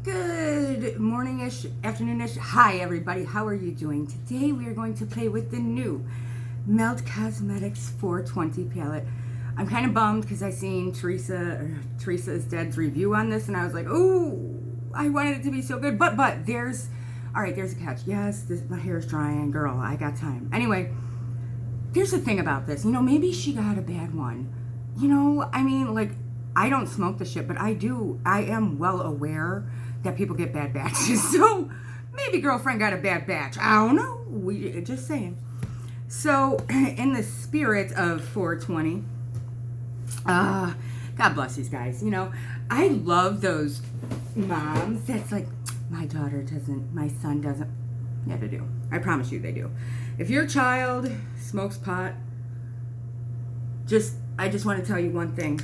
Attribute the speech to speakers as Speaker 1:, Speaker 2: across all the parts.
Speaker 1: Good morning-ish, afternoon-ish. Hi, everybody. How are you doing? Today we are going to play with the new Melt Cosmetics 420 palette. I'm kind of bummed because I seen Teresa is Dead's review on this, and I was like, oh, I wanted it to be so good. But there's a catch. Yes, my hair is drying. Girl, I got time. Anyway, here's the thing about this. Maybe she got a bad one. I don't smoke the shit, but I am well aware that people get bad batches. So maybe girlfriend got a bad batch. I don't know. We just saying. So in the spirit of 420, God bless these guys. I love those moms that's like, my daughter doesn't, my son doesn't. Yeah, they do. I promise you they do. If your child smokes pot, I just want to tell you one thing.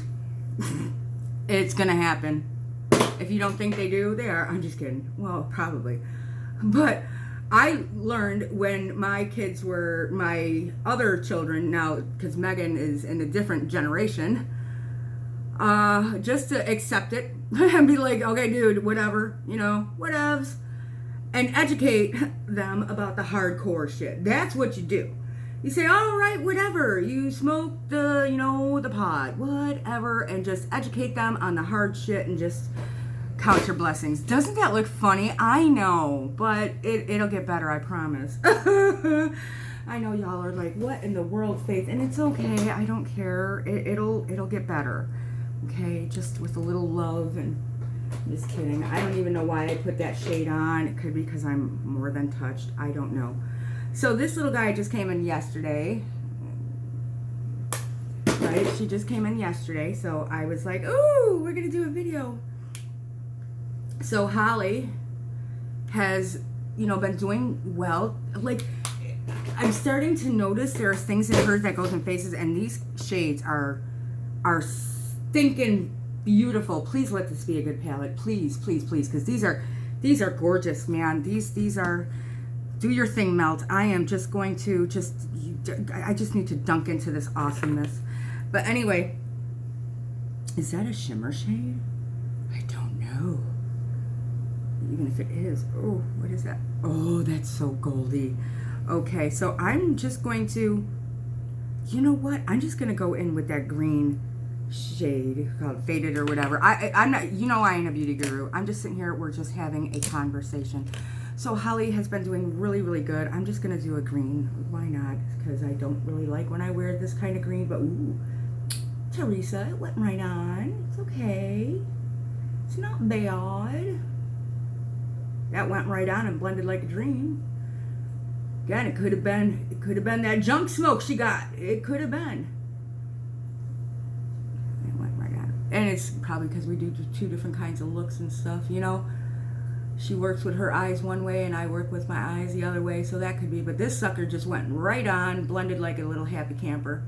Speaker 1: It's gonna happen. If you don't think they do, they are. I'm just kidding. Well, probably. But I learned when my kids were my other children, now because Megan is in a different generation, just to accept it and be like, okay, dude, whatever, whatevs, and educate them about the hardcore shit. That's what you do. You say, all right, whatever. You smoke the pot, whatever, and just educate them on the hard shit and just count your blessings. Doesn't that look funny? I know, but it'll get better, I promise. I know y'all are like, what in the world, Faith? And it's okay. I don't care. It'll get better. Okay, just with a little love and just kidding. I don't even know why I put that shade on. It could be because I'm more than touched. I don't know. So this little guy just came in yesterday, right? She just came in yesterday, so I was like, ooh, we're gonna do a video. So Holly has, been doing well. Like, I'm starting to notice there are things in hers that goes in phases, and these shades are stinking beautiful. Please let this be a good palette, please, please, please, because these are gorgeous, man. These are. Do your thing, Melt. I am just going to I just need to dunk into this awesomeness. But anyway, is that a shimmer shade? I don't know. Even if it is. Oh, what is that? Oh, that's so goldy. Okay, so I'm just going to, you know what? I'm just going to go in with that green shade called Faded or whatever. I'm not, I ain't a beauty guru. I'm just sitting here. We're just having a conversation. So Holly has been doing really, really good. I'm just going to do a green. Why not? Because I don't really like when I wear this kind of green. But, ooh, Teresa, it went right on. It's okay. It's not bad. That went right on and blended like a dream. Again, it could have been that junk smoke she got. It could have been. It went right on. And it's probably because we do two different kinds of looks and stuff, She works with her eyes one way and I work with my eyes the other way, so that could be. But this sucker just went right on, blended like a little happy camper.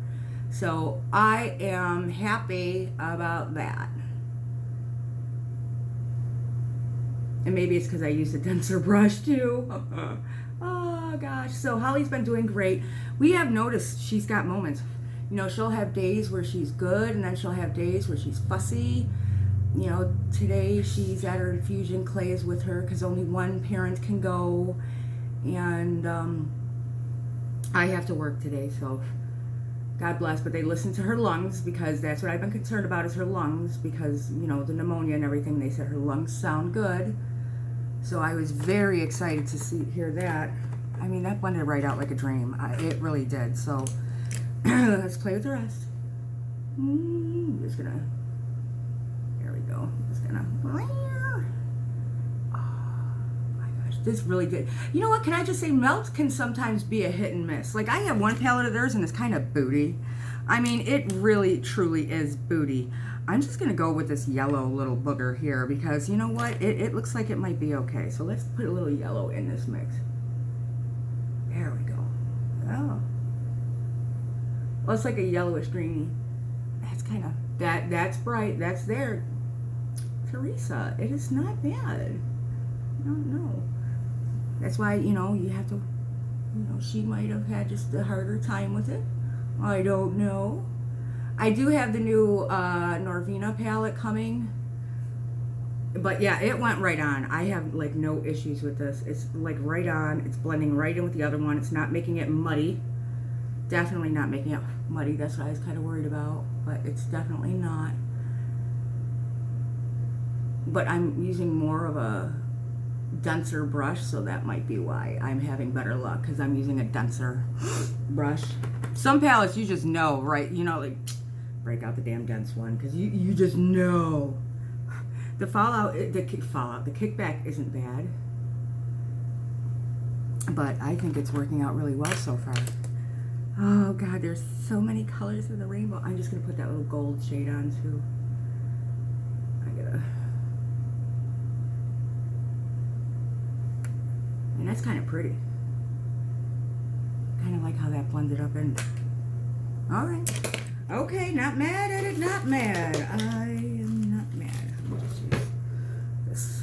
Speaker 1: So I am happy about that. And maybe it's because I used a denser brush too. Oh gosh. So Holly's been doing great. We have noticed she's got moments. She'll have days where she's good, and then she'll have days where she's fussy. Today she's at her infusion clays with her because only one parent can go, and I have to work today, so God bless. But they listen to her lungs, because that's what I've been concerned about, is her lungs, because the pneumonia and everything. They said her lungs sound good, so I was very excited to hear that. I mean, that blended right out like a dream. It really did. So let's play with the rest. Just gonna. Just gonna, oh my gosh, this really did. You know what, can I just say, Melt can sometimes be a hit and miss. Like, I have one palette of theirs and it's kind of booty. I mean, it really truly is booty. I'm just gonna go with this yellow little booger here, because you know what, it looks like it might be okay. So let's put a little yellow in this mix. There we go. Oh, well, it's like a yellowish greeny. That's kind of, that's bright, that's there. Teresa, it is not bad. No. That's why, you have to, she might have had just a harder time with it. I don't know. I do have the new Norvina palette coming. But yeah, it went right on. I have like no issues with this. It's like right on. It's blending right in with the other one. It's not making it muddy. Definitely not making it muddy. That's what I was kind of worried about. But it's definitely not. But I'm using more of a denser brush, so that might be why I'm having better luck, because I'm using a denser brush. Some palettes you just know, right? You know, like break out the damn dense one, because you just know. The the kickback isn't bad, but I think it's working out really well so far. Oh God, there's so many colors of the rainbow. I'm just gonna put that little gold shade on too. And that's kind of pretty. Kind of like how that blended up in. All right. Okay, not mad at it, not mad. I am not mad. Let me just use this.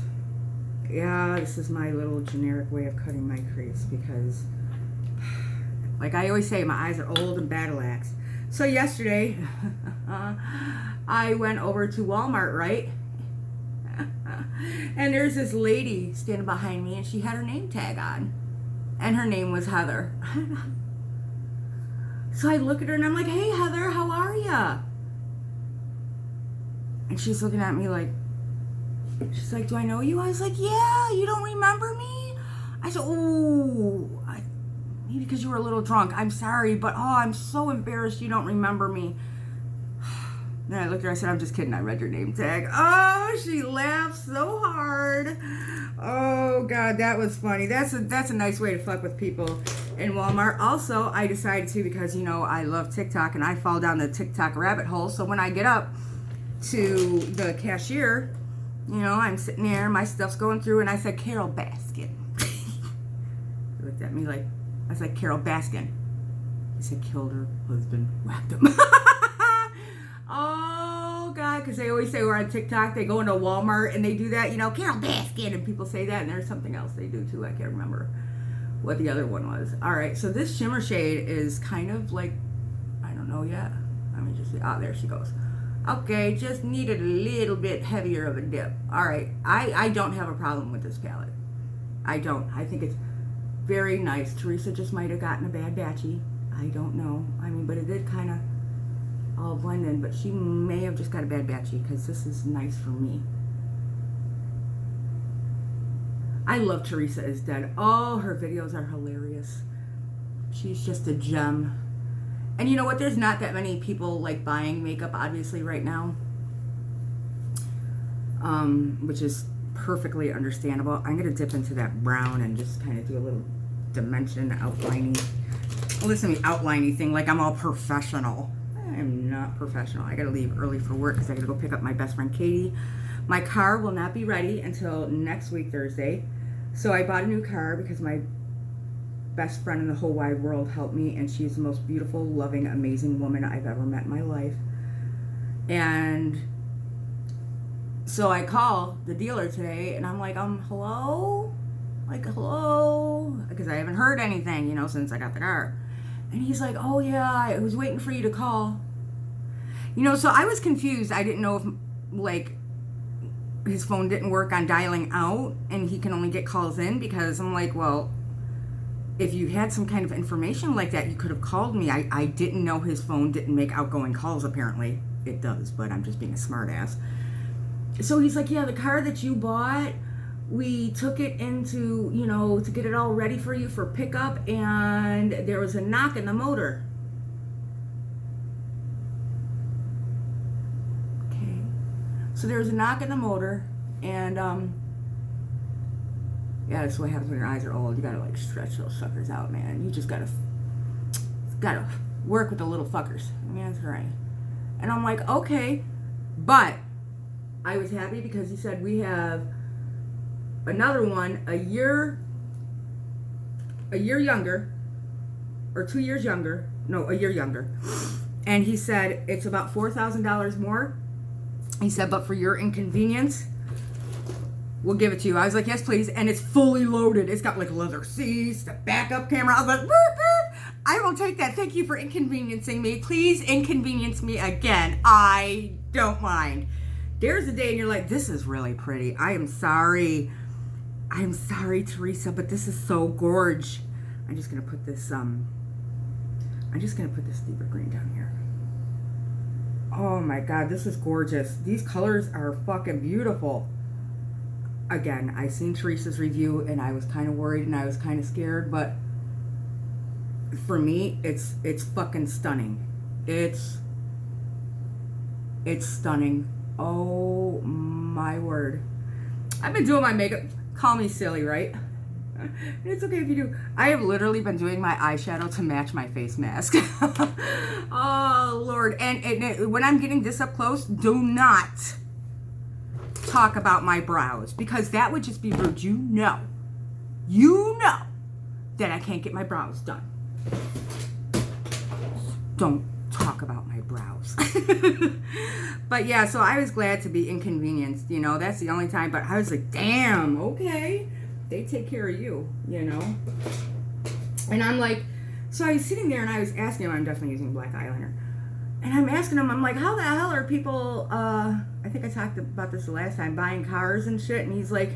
Speaker 1: Yeah, this is my little generic way of cutting my crease, because, like I always say, my eyes are old and battle axe. So yesterday, I went over to Walmart, right? And there's this lady standing behind me, and she had her name tag on, and her name was Heather. So I look at her and I'm like, "Hey Heather, how are ya?" And she's looking at me like, she's like, "Do I know you?" I was like, "Yeah, you don't remember me?" I said, "Oh, maybe because you were a little drunk. I'm sorry, but I'm so embarrassed you don't remember me." Then I looked at her, I said, "I'm just kidding, I read your name tag." Oh, she laughed so hard. Oh God, that was funny. That's a nice way to fuck with people in Walmart. Also, I decided to, because you know I love TikTok and I fall down the TikTok rabbit hole. So when I get up to the cashier, you know, I'm sitting there, my stuff's going through, and I said, "Carol Baskin." She looked at me like, I said, "Carol Baskin." He said, "Killed her husband, whacked him." Oh God, because they always say we're on TikTok, they go into Walmart and they do that, you know, "Carol Baskin," and people say that, and there's something else they do too. I can't remember what the other one was. All right, so this shimmer shade is kind of like, I don't know yet. Let me just see. Oh, there she goes. Okay, just needed a little bit heavier of a dip. All right, I don't have a problem with this palette. I don't. I think it's very nice. Teresa just might have gotten a bad batchy. I don't know. I mean, but it did kind of all blend in, but she may have just got a bad batchy, because this is nice for me. I love Teresa Is Dead. Oh, her videos are hilarious. She's just a gem. And you know what? There's not that many people like buying makeup, obviously, right now. Which is perfectly understandable. I'm going to dip into that brown and just kind of do a little dimension outlining. Listen to me, outlining thing like I'm all professional. I am not professional. I got to leave early for work because I got to go pick up my best friend Katie. My car will not be ready until next week, Thursday. So I bought a new car because my best friend in the whole wide world helped me, and she's the most beautiful, loving, amazing woman I've ever met in my life. And so I call the dealer today, and I'm like, hello? Like, hello? Because I haven't heard anything, you know, since I got the car. And he's like, "Oh yeah, I was waiting for you to call." You know, so I was confused. I didn't know if, like, his phone didn't work on dialing out and he can only get calls in, because I'm like, well, if you had some kind of information like that, you could have called me. I didn't know his phone didn't make outgoing calls. Apparently it does, but I'm just being a smart ass. So he's like, "Yeah, the car that you bought, we took it into, you know, to get it all ready for you for pickup, and there was a knock in the motor." Okay. So there was a knock in the motor, and, yeah, that's what happens when your eyes are old. You gotta, like, stretch those suckers out, man. You just gotta work with the little fuckers. I mean, that's right. And I'm like, okay. But I was happy because he said we have another one a year younger, or 2 years younger. No, a year younger. And he said it's about $4,000 more. He said, but for your inconvenience, we'll give it to you. I was like, yes, please. And it's fully loaded. It's got like leather seats, the backup camera. I was like, boop, boop. I will take that. Thank you for inconveniencing me. Please inconvenience me again. I don't mind. There's a day and you're like, this is really pretty. I am sorry, Teresa, but this is so gorge. I'm just gonna put this deeper green down here. Oh my God, this is gorgeous. These colors are fucking beautiful. Again, I seen Teresa's review and I was kind of worried and I was kind of scared, but for me, it's fucking stunning. It's stunning. Oh my word. I've been doing my makeup. Call me silly, right? It's okay if you do. I have literally been doing my eyeshadow to match my face mask. Oh, Lord. And when I'm getting this up close, do not talk about my brows, because that would just be rude. You know that I can't get my brows done. Don't talk about my brows. But yeah, so I was glad to be inconvenienced. You know, that's the only time. But I was like, damn, okay. They take care of you, you know. And I'm like, so I was sitting there and I was asking him, I'm definitely using black eyeliner. And I'm asking him, I'm like, how the hell are people, I think I talked about this the last time, buying cars and shit. And he's like,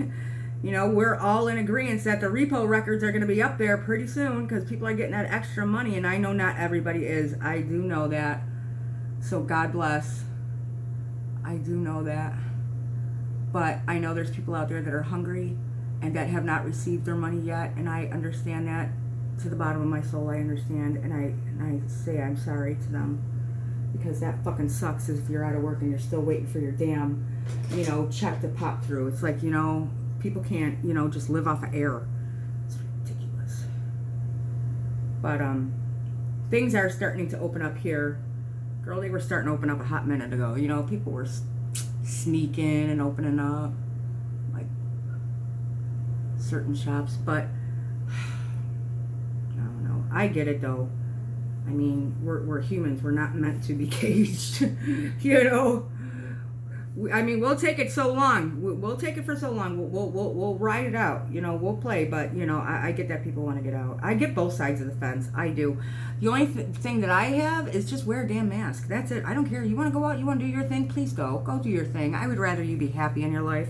Speaker 1: you know, we're all in agreement that the repo records are going to be up there pretty soon because people are getting that extra money. And I know not everybody is. I do know that. So God bless. I do know that. But I know there's people out there that are hungry and that have not received their money yet. And I understand that to the bottom of my soul. I understand. And I say I'm sorry to them. Because that fucking sucks if you're out of work and you're still waiting for your damn, you know, check to pop through. It's like, you know, people can't, you know, just live off of air. It's ridiculous. But things are starting to open up here. Girl, they were starting to open up a hot minute ago. You know, people were sneaking and opening up, like, certain shops. But, I don't know. I get it, though. I mean, we're humans. We're not meant to be caged. You know? I mean, we'll take it so long. We'll take it for so long. We'll ride it out. You know, we'll play. But, you know, I get that people want to get out. I get both sides of the fence. I do. The only thing that I have is just wear a damn mask. That's it. I don't care. You want to go out? You want to do your thing? Please go. Go do your thing. I would rather you be happy in your life.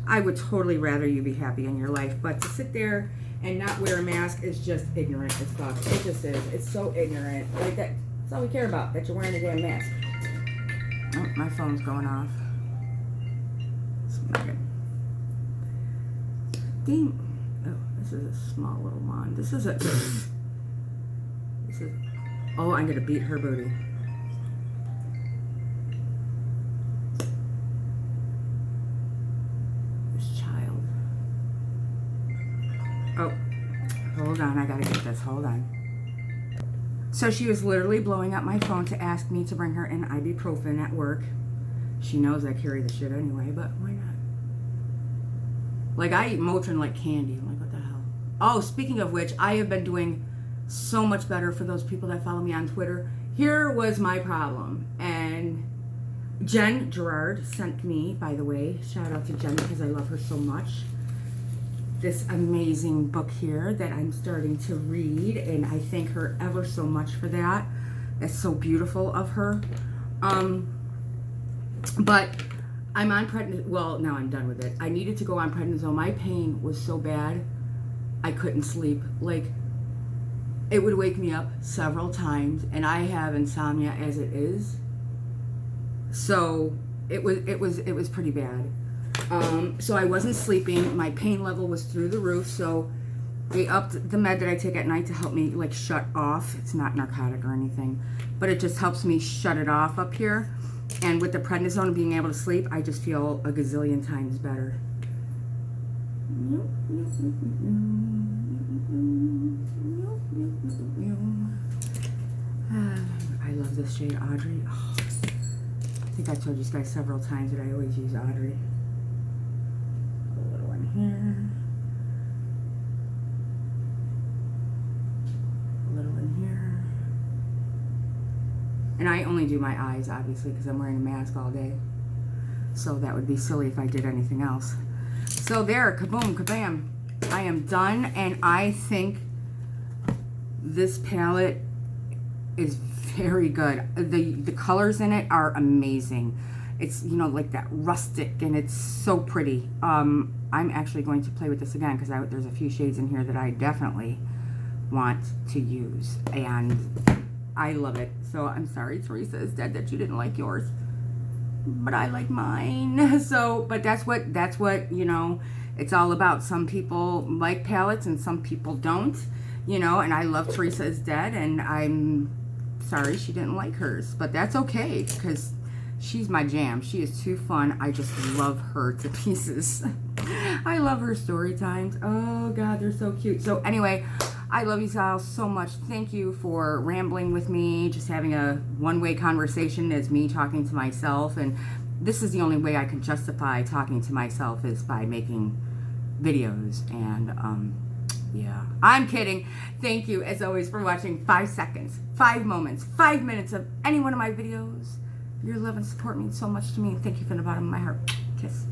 Speaker 1: I would totally rather you be happy in your life. But to sit there and not wear a mask is just ignorant as fuck. It just is. It's so ignorant. Like, that's all we care about, that you're wearing a damn mask. Oh, my phone's going off. Ding. Oh, this is a small little wand. This is oh, I'm gonna beat her booty. This child. Oh, hold on, I gotta get this, hold on. So she was literally blowing up my phone to ask me to bring her an ibuprofen at work. She knows I carry the shit anyway, but why not? Like, I eat Motrin like candy. I'm like, what the hell? Oh, speaking of which, I have been doing so much better for those people that follow me on Twitter. Here was my problem. And Jen Gerard sent me, by the way, shout out to Jen because I love her so much, this amazing book here that I'm starting to read. And I thank her ever so much for that. That's so beautiful of her. But I'm on prednisone. Well, now I'm done with it. I needed to go on prednisone. My pain was so bad, I couldn't sleep. Like, it would wake me up several times, and I have insomnia as it is. So it was pretty bad. So I wasn't sleeping. My pain level was through the roof. So they upped the med that I take at night to help me, like, shut off. It's not narcotic or anything, but it just helps me shut it off up here. And with the prednisone and being able to sleep, I just feel a gazillion times better. I love this shade, Audrey. Oh, I think I told you guys several times that I always use Audrey. A little one here. A little one here. And I only do my eyes, obviously, because I'm wearing a mask all day. So that would be silly if I did anything else. So there, kaboom, kabam. I am done, and I think this palette is very good. The colors in it are amazing. It's, you know, like that rustic, and it's so pretty. I'm actually going to play with this again because there's a few shades in here that I definitely want to use, and I love it. So I'm sorry, Teresa is dead, that you didn't like yours, but I like mine. So, but that's what, you know, it's all about. Some people like palettes and some people don't, you know, and I love Teresa is Dead, and I'm sorry she didn't like hers, but that's okay because she's my jam. She is too fun. I just love her to pieces. I love her story times. Oh God, they're so cute. So anyway, I love you all so much. Thank you for rambling with me, just having a one-way conversation as me talking to myself. And this is the only way I can justify talking to myself, is by making videos. And yeah, I'm kidding. Thank you as always for watching 5 seconds, 5 moments, 5 minutes of any one of my videos. Your love and support means so much to me. Thank you from the bottom of my heart. Kiss.